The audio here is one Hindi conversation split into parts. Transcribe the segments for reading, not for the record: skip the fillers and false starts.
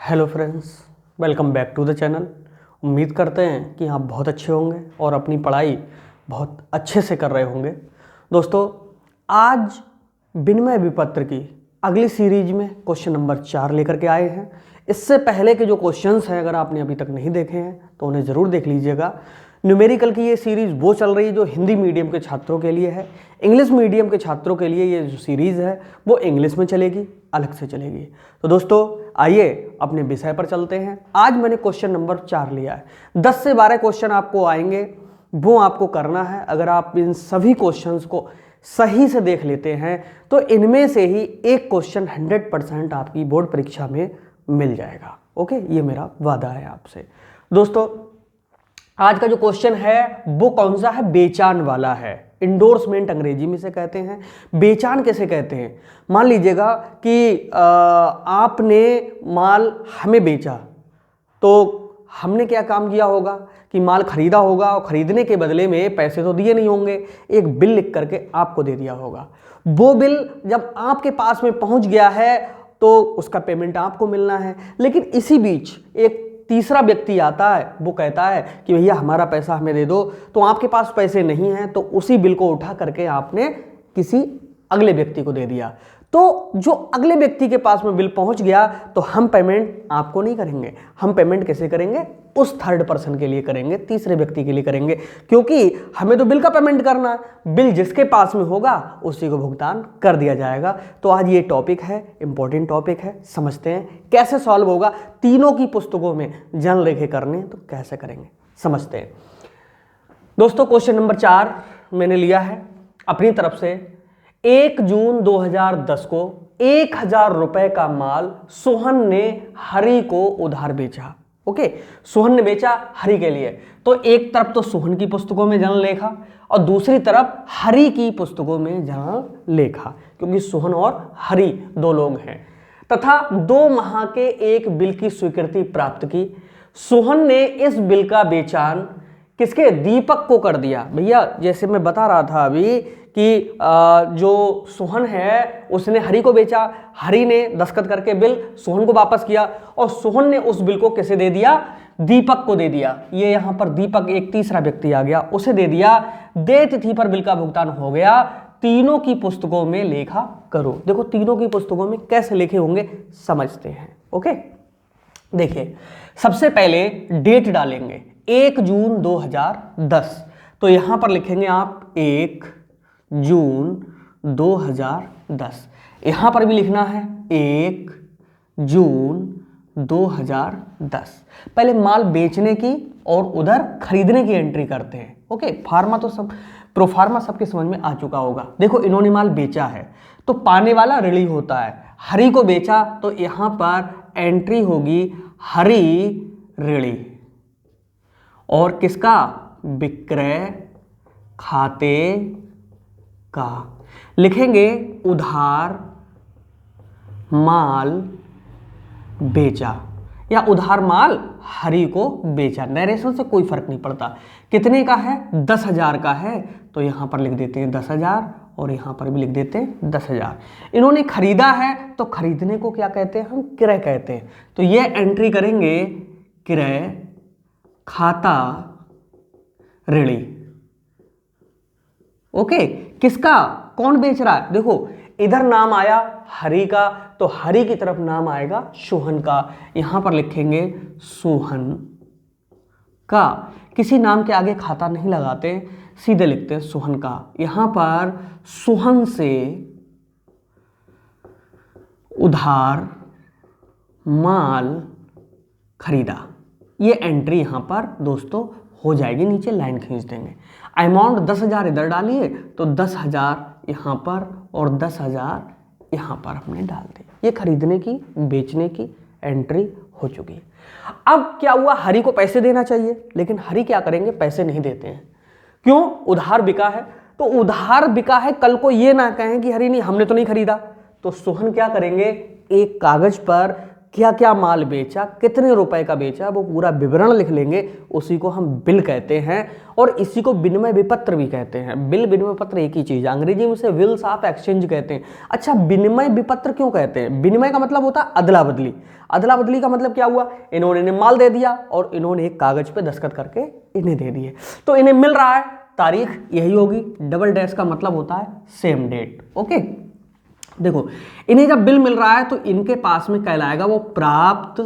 Hello friends, welcome back to the channel. उम्मीद करते हैं कि आप बहुत अच्छे होंगे और अपनी पढ़ाई बहुत अच्छे से कर रहे होंगे। दोस्तों, आज विनिमय विपत्र की अगली सीरीज में क्वेश्चन नंबर 4 लेकर के आए हैं। इससे पहले के जो क्वेश्चंस हैं, अगर आपने अभी तक नहीं देखे हैं तो उन्हें ज़रूर देख लीजिएगा। न्यूमेरिकल की ये सीरीज़ वो चल रही है जो हिंदी मीडियम के छात्रों के लिए है। इंग्लिश मीडियम के छात्रों के लिए ये जो सीरीज़ है वो इंग्लिश में चलेगी, अलग से चलेगी। तो दोस्तों, आइए अपने विषय पर चलते हैं। आज मैंने क्वेश्चन नंबर 4 लिया है। 10 से 12 क्वेश्चन आपको आएंगे, वो आपको करना है। अगर आप इन सभी क्वेश्चंस को सही से देख लेते हैं तो इनमें से ही एक क्वेश्चन 100% आपकी बोर्ड परीक्षा में मिल जाएगा। ओके, ये मेरा वादा है आपसे। दोस्तों, आज का जो क्वेश्चन है वो कौन सा है? बेचान वाला है। इंडोर्समेंट अंग्रेजी में से कहते हैं। बेचान कैसे कहते हैं? मान लीजिएगा कि आपने माल हमें बेचा, तो हमने क्या काम किया होगा कि माल खरीदा होगा और खरीदने के बदले में पैसे तो दिए नहीं होंगे, एक बिल लिख करके आपको दे दिया होगा। वो बिल जब आपके पास में पहुंच गया है तो उसका पेमेंट आपको मिलना है। लेकिन इसी बीच एक तीसरा व्यक्ति आता है, वो कहता है कि भैया हमारा पैसा हमें दे दो। तो आपके पास पैसे नहीं हैं तो उसी बिल को उठा करके आपने किसी अगले व्यक्ति को दे दिया। तो जो अगले व्यक्ति के पास में बिल पहुंच गया तो हम पेमेंट आपको नहीं करेंगे, हम पेमेंट कैसे करेंगे? उस थर्ड पर्सन के लिए करेंगे, तीसरे व्यक्ति के लिए करेंगे, क्योंकि हमें तो बिल का पेमेंट करना है। बिल जिसके पास में होगा उसी को भुगतान कर दिया जाएगा। तो आज ये टॉपिक है, इंपॉर्टेंट टॉपिक है। समझते हैं कैसे सॉल्व होगा। तीनों की पुस्तकों में जन लेखे करने तो कैसे करेंगे, समझते हैं। दोस्तों, क्वेश्चन नंबर 4 मैंने लिया है अपनी तरफ से। 1 जून 2010 को 1000 रुपए का माल सोहन ने हरि को उधार बेचा। ओके, सोहन ने बेचा हरि के लिए। तो एक तरफ तो सोहन की पुस्तकों में जन लेखा और दूसरी तरफ हरि की पुस्तकों में जन लेखा, क्योंकि सोहन और हरि दो लोग हैं। तथा 2 माह के एक बिल की स्वीकृति प्राप्त की। सोहन ने इस बिल का बेचान किसके? दीपक को कर दिया। भैया, जैसे मैं बता रहा था अभी कि जो सोहन है उसने हरि को बेचा, हरि ने दस्तखत करके बिल सोहन को वापस किया और सोहन ने उस बिल को किसे दे दिया? दीपक को दे दिया। ये यहां पर दीपक, एक तीसरा व्यक्ति आ गया, उसे दे दिया। देय तिथि पर बिल का भुगतान हो गया। तीनों की पुस्तकों में लेखा करो। देखो, तीनों की पुस्तकों में कैसे लेखे होंगे समझते हैं। ओके, देखिए, सबसे पहले डेट डालेंगे 1 जून 2010। तो यहां पर लिखेंगे आप 1 जून 2010। यहां पर भी लिखना है 1 जून 2010। पहले माल बेचने की और उधर खरीदने की एंट्री करते हैं। ओके, फार्मा तो सब, प्रोफार्मा सबके समझ में आ चुका होगा। देखो, इन्होंने माल बेचा है तो पाने वाला ऋणी होता है। हरि को बेचा तो यहां पर एंट्री होगी हरि ऋणी, और किसका? विक्रय खाते का। लिखेंगे उधार माल बेचा या उधार माल हरि को बेचा। नरेशन से कोई फर्क नहीं पड़ता। कितने का है? 10,000 का है, तो यहां पर लिख देते हैं 10,000 और यहां पर भी लिख देते हैं 10,000। इन्होंने खरीदा है तो खरीदने को क्या कहते हैं? हम क्रय कहते हैं। तो ये एंट्री करेंगे क्रय खाता ऋणी। ओके, किसका? कौन बेच रहा है? देखो, इधर नाम आया हरि का तो हरि की तरफ नाम आएगा सोहन का। यहां पर लिखेंगे सोहन का। किसी नाम के आगे खाता नहीं लगाते, सीधे लिखते हैं सोहन का। यहां पर सोहन से उधार माल खरीदा। ये एंट्री यहां पर दोस्तों हो जाएगी। नीचे लाइन खींच देंगे। अमाउंट 10,000 इधर डालिए तो 10,000 यहां पर और 10,000 यहां पर हमने डाल दी। ये खरीदने की, बेचने की एंट्री हो चुकी है। अब क्या हुआ? हरि को पैसे देना चाहिए, लेकिन हरि क्या करेंगे? पैसे नहीं देते हैं। क्यों? उधार बिका है। तो उधार बिका है, कल को ये ना कहें कि हरि नहीं, हमने तो नहीं खरीदा। तो सोहन क्या करेंगे? एक कागज पर क्या क्या माल बेचा, कितने रुपए का बेचा, वो पूरा विवरण लिख लेंगे, उसी को हम बिल कहते हैं और इसी को विनिमय विपत्र भी कहते हैं। बिल विनिमय पत्र एक ही चीज है, अंग्रेजी में उसे बिल्स ऑफ एक्सचेंज कहते हैं। अच्छा, विनिमय विपत्र क्यों कहते हैं? विनिमय का मतलब होता है अदला बदली। अदला बदली का मतलब क्या हुआ, इन्होंने माल दे दिया और इन्होंने एक कागज पे दस्तखत करके इन्हें दे दिए, तो इन्हें मिल रहा है, तारीख यही होगी। डबल डैश का मतलब होता है सेम डेट। ओके, देखो इन्हें जब बिल मिल रहा है तो इनके पास में कहलाएगा वो प्राप्त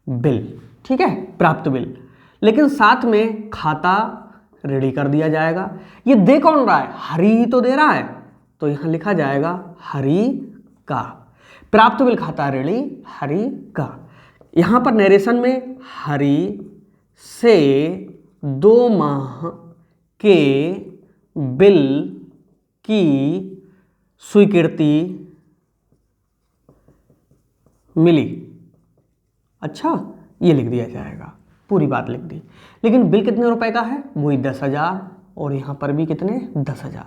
बिल। ठीक है, प्राप्त बिल। लेकिन साथ में खाता रेडी कर दिया जाएगा। ये दे कौन रहा है? हरि ही तो दे रहा है, तो यहां लिखा जाएगा हरि का। प्राप्त बिल खाता रेडी हरि का। यहां पर नरेशन में हरि से 2 माह के बिल की स्वीकृति मिली। अच्छा, ये लिख दिया जाएगा, पूरी बात लिख दी। लेकिन बिल कितने रुपए का है? वही 10,000 और यहां पर भी कितने? 10,000।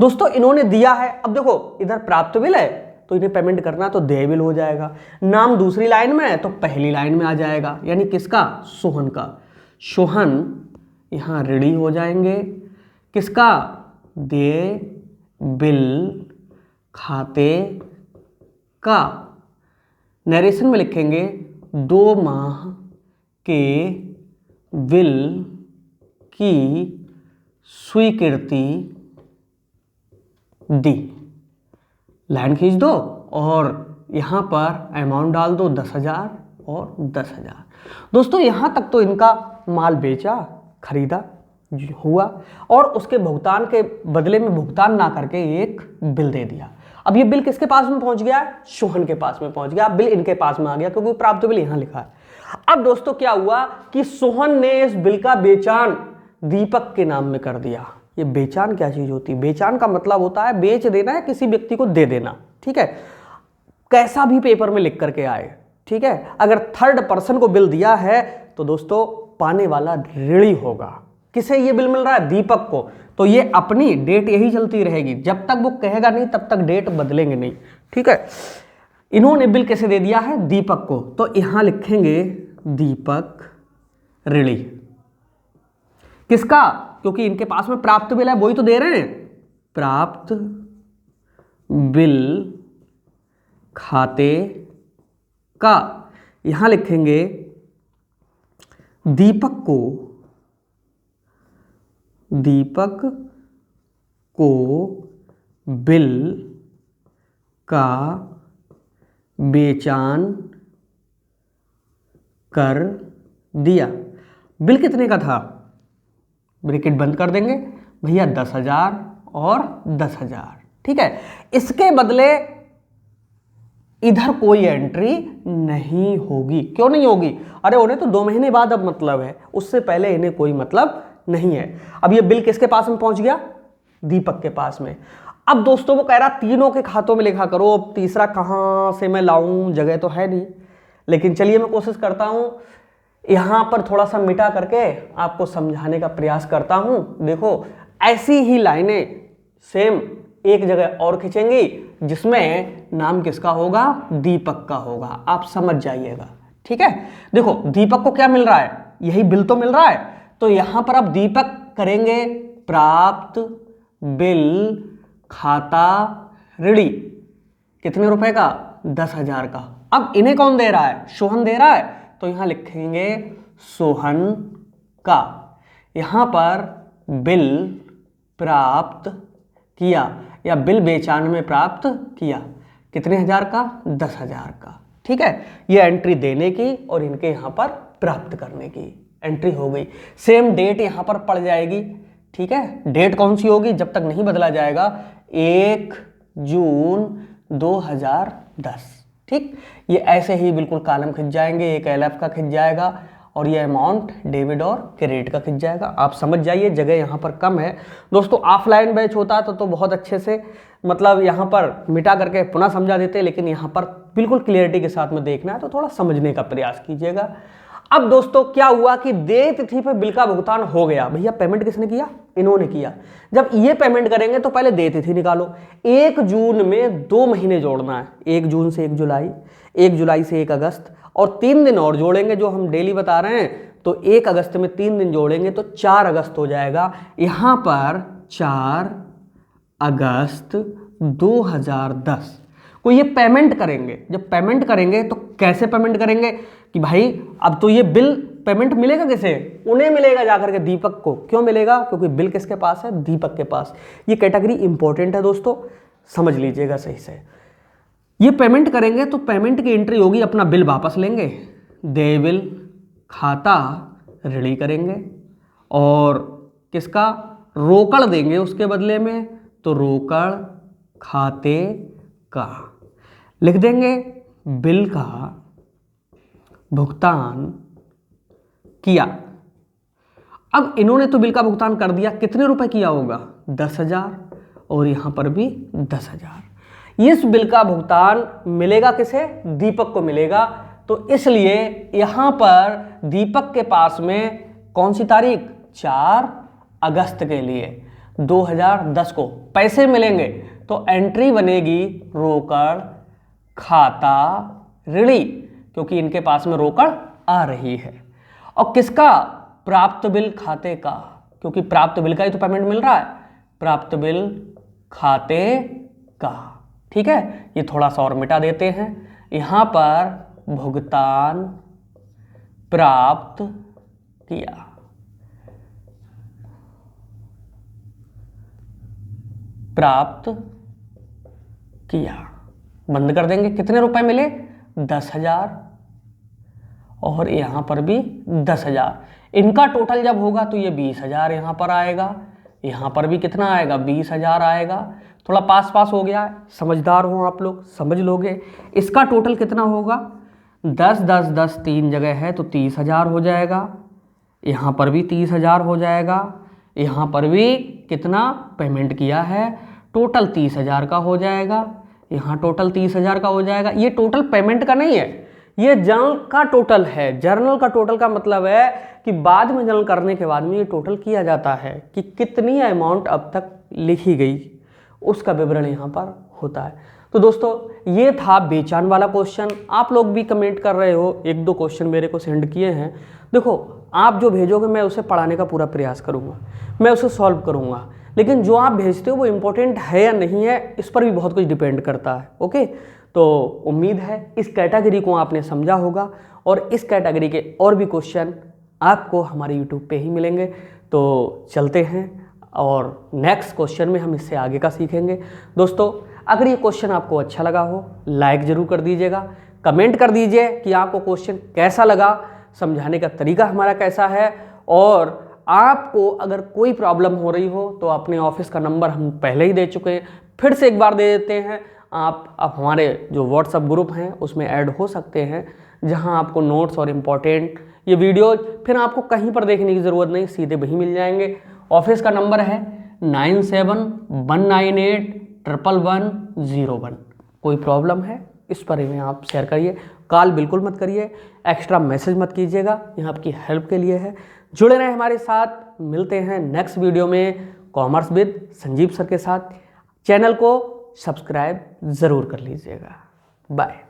दोस्तों इन्होंने दिया है, अब देखो इधर प्राप्त बिल है तो इन्हें पेमेंट करना तो देय बिल हो जाएगा। नाम दूसरी लाइन में है तो पहली लाइन में आ जाएगा, यानी किसका? सोहन का। सोहन यहां रेडी हो जाएंगे, किसका? देय बिल खाते का। नरेशन में लिखेंगे 2 माह के बिल की स्वीकृति दी। लाइन खींच दो और यहां पर अमाउंट डाल दो 10,000 और 10,000। दोस्तों यहां तक तो इनका माल बेचा, खरीदा हुआ और उसके भुगतान के बदले में भुगतान ना करके एक बिल दे दिया। अब ये बिल किसके पास में पहुंच गया? सोहन के पास में पहुंच गया। बिल इनके पास में आ गया क्योंकि प्राप्त बिल यहां लिखा है। अब दोस्तों क्या हुआ कि सोहन ने इस बिल का बेचान दीपक के नाम में कर दिया। ये बेचान क्या चीज होती है? बेचान का मतलब होता है बेच देना है, किसी व्यक्ति को दे देना। ठीक है, कैसा भी पेपर में लिख करके आए। ठीक है, अगर थर्ड पर्सन को बिल दिया है तो दोस्तों पाने वाला ऋणी होगा। किसे ये बिल मिल रहा है? दीपक को। तो ये अपनी डेट यही चलती रहेगी, जब तक वो कहेगा नहीं तब तक डेट बदलेंगे नहीं। ठीक है, इन्होंने बिल कैसे दे दिया है? दीपक को, तो यहां लिखेंगे दीपक ऋणी। किसका? क्योंकि इनके पास में प्राप्त बिल है, वही तो दे रहे हैं। प्राप्त बिल खाते का। यहां लिखेंगे दीपक को बिल का बेचान कर दिया। बिल कितने का था? ब्रैकेट बंद कर देंगे भैया, 10,000 और 10,000। ठीक है, इसके बदले इधर कोई एंट्री नहीं होगी। क्यों नहीं होगी? अरे उन्हें तो 2 महीने बाद अब मतलब है, उससे पहले इन्हें कोई मतलब नहीं है। अब ये बिल किसके पास में पहुंच गया? दीपक के पास में। अब दोस्तों वो कह रहा तीनों के खातों में लिखा करो, अब तीसरा कहां से मैं लाऊं, जगह तो है नहीं। लेकिन चलिए मैं कोशिश करता हूं, यहां पर थोड़ा सा मिटा करके आपको समझाने का प्रयास करता हूं। देखो ऐसी ही लाइनें सेम एक जगह और खींचेंगी जिसमें नाम किसका होगा? दीपक का होगा। आप समझ जाइएगा। ठीक है, देखो दीपक को क्या मिल रहा है? यही बिल तो मिल रहा है। तो यहां पर अब दीपक करेंगे प्राप्त बिल खाता ऋणी। कितने रुपए का? 10,000 का। अब इन्हें कौन दे रहा है? सोहन दे रहा है, तो यहां लिखेंगे सोहन का। यहां पर बिल प्राप्त किया या बिल बेचान में प्राप्त किया। कितने हजार का? 10,000 का। ठीक है, ये एंट्री देने की और इनके यहां पर प्राप्त करने की एंट्री हो गई। सेम डेट यहां पर पड़ जाएगी। ठीक है, डेट कौन सी होगी? जब तक नहीं बदला जाएगा 1 जून 2010। ठीक, ये ऐसे ही बिल्कुल कॉलम खिंच जाएंगे, एक एलएफ का खिंच जाएगा और ये अमाउंट डेबिट और क्रेडिट का खिंच जाएगा। आप समझ जाइए, जगह यहाँ पर कम है। दोस्तों ऑफलाइन बैच होता तो बहुत अच्छे से मतलब यहाँ पर मिटा करके पुनः समझा देते, लेकिन यहाँ पर बिल्कुल क्लियरिटी के साथ में देखना है तो थोड़ा समझने का प्रयास कीजिएगा। अब दोस्तों क्या हुआ कि देय तिथि पर बिल का भुगतान हो गया। भैया पेमेंट किसने किया? इन्होंने किया। जब ये पेमेंट करेंगे तो पहले देय तिथि निकालो। 1 जून में 2 महीने जोड़ना है, 1 जून से 1 जुलाई, 1 जुलाई से 1 अगस्त, और 3 दिन और जोड़ेंगे जो हम डेली बता रहे हैं। तो 1 अगस्त में 3 दिन जोड़ेंगे तो 4 अगस्त हो जाएगा। यहां पर 4 अगस्त 2010 को ये पेमेंट करेंगे। जब पेमेंट करेंगे तो कैसे पेमेंट करेंगे कि भाई अब तो ये बिल पेमेंट मिलेगा किसे? उन्हें मिलेगा जाकर के, दीपक को। क्यों मिलेगा? क्योंकि बिल किसके पास है? दीपक के पास। ये कैटेगरी इंपॉर्टेंट है दोस्तों, समझ लीजिएगा सही से। ये पेमेंट करेंगे तो पेमेंट की एंट्री होगी, अपना बिल वापस लेंगे, देय बिल खाता ऋणी करेंगे, और किसका? रोकड़ देंगे उसके बदले में, तो रोकड़ खाते का लिख देंगे। बिल का भुगतान किया। अब इन्होंने तो बिल का भुगतान कर दिया, कितने रुपए किया होगा? 10,000, और यहां पर भी 10,000। इस बिल का भुगतान मिलेगा किसे? दीपक को मिलेगा। तो इसलिए यहां पर दीपक के पास में कौन सी तारीख? 4 अगस्त के लिए 2010 को पैसे मिलेंगे। तो एंट्री बनेगी रोकड़ खाता ऋणी, क्योंकि इनके पास में रोकड़ आ रही है। और किसका? प्राप्त बिल खाते का, क्योंकि प्राप्त बिल का ही तो पेमेंट मिल रहा है। प्राप्त बिल खाते का, ठीक है। ये थोड़ा सा और मिटा देते हैं। यहां पर भुगतान प्राप्त किया, प्राप्त किया, बंद कर देंगे। कितने रुपए मिले? 10,000, और यहां पर भी 10,000। इनका टोटल जब होगा तो ये 20,000 यहां पर आएगा, यहां पर भी कितना आएगा? 20,000 आएगा। थोड़ा पास पास हो गया है, समझदार हो आप लोग, समझ लोगे। इसका टोटल कितना होगा? 10 10 10 3 जगह है तो 30,000 हो जाएगा। यहां पर भी 30,000 हो जाएगा। यहां पर भी कितना पेमेंट किया है? टोटल 30,000 का हो जाएगा। यहाँ टोटल 30,000 का हो जाएगा। ये टोटल पेमेंट का नहीं है, ये जर्नल का टोटल है। जर्नल का टोटल का मतलब है कि बाद में जर्नल करने के बाद में ये टोटल किया जाता है कि कितनी अमाउंट अब तक लिखी गई, उसका विवरण यहाँ पर होता है। तो दोस्तों ये था बेचान वाला क्वेश्चन। आप लोग भी कमेंट कर रहे हो, 1-2 क्वेश्चन मेरे को सेंड किए हैं। देखो आप जो भेजोगे मैं उसे पढ़ाने का पूरा प्रयास करूँगा, मैं उसे सॉल्व करूँगा, लेकिन जो आप भेजते हो वो इम्पोर्टेंट है या नहीं है इस पर भी बहुत कुछ डिपेंड करता है। ओके, तो उम्मीद है इस कैटेगरी को आपने समझा होगा, और इस कैटेगरी के और भी क्वेश्चन आपको हमारे यूट्यूब पे ही मिलेंगे। तो चलते हैं और नेक्स्ट क्वेश्चन में हम इससे आगे का सीखेंगे। दोस्तों अगर ये क्वेश्चन आपको अच्छा लगा हो लाइक ज़रूर कर दीजिएगा, कमेंट कर दीजिए कि आपको क्वेश्चन कैसा लगा, समझाने का तरीका हमारा कैसा है, और आपको अगर कोई प्रॉब्लम हो रही हो तो अपने ऑफिस का नंबर हम पहले ही दे चुके हैं, फिर से एक बार दे देते हैं। आप हमारे जो व्हाट्सएप ग्रुप हैं उसमें ऐड हो सकते हैं, जहां आपको नोट्स और इम्पोर्टेंट ये वीडियो फिर आपको कहीं पर देखने की ज़रूरत नहीं, सीधे वहीं मिल जाएंगे। ऑफिस का नंबर है 9719811101। कोई प्रॉब्लम है इस पर में आप शेयर करिए, कॉल बिल्कुल मत करिए, एक्स्ट्रा मैसेज मत कीजिएगा, यह आपकी हेल्प के लिए है। जुड़े रहें हमारे साथ, मिलते हैं नेक्स्ट वीडियो में कॉमर्स विद संजीव सर के साथ। चैनल को सब्सक्राइब ज़रूर कर लीजिएगा। बाय।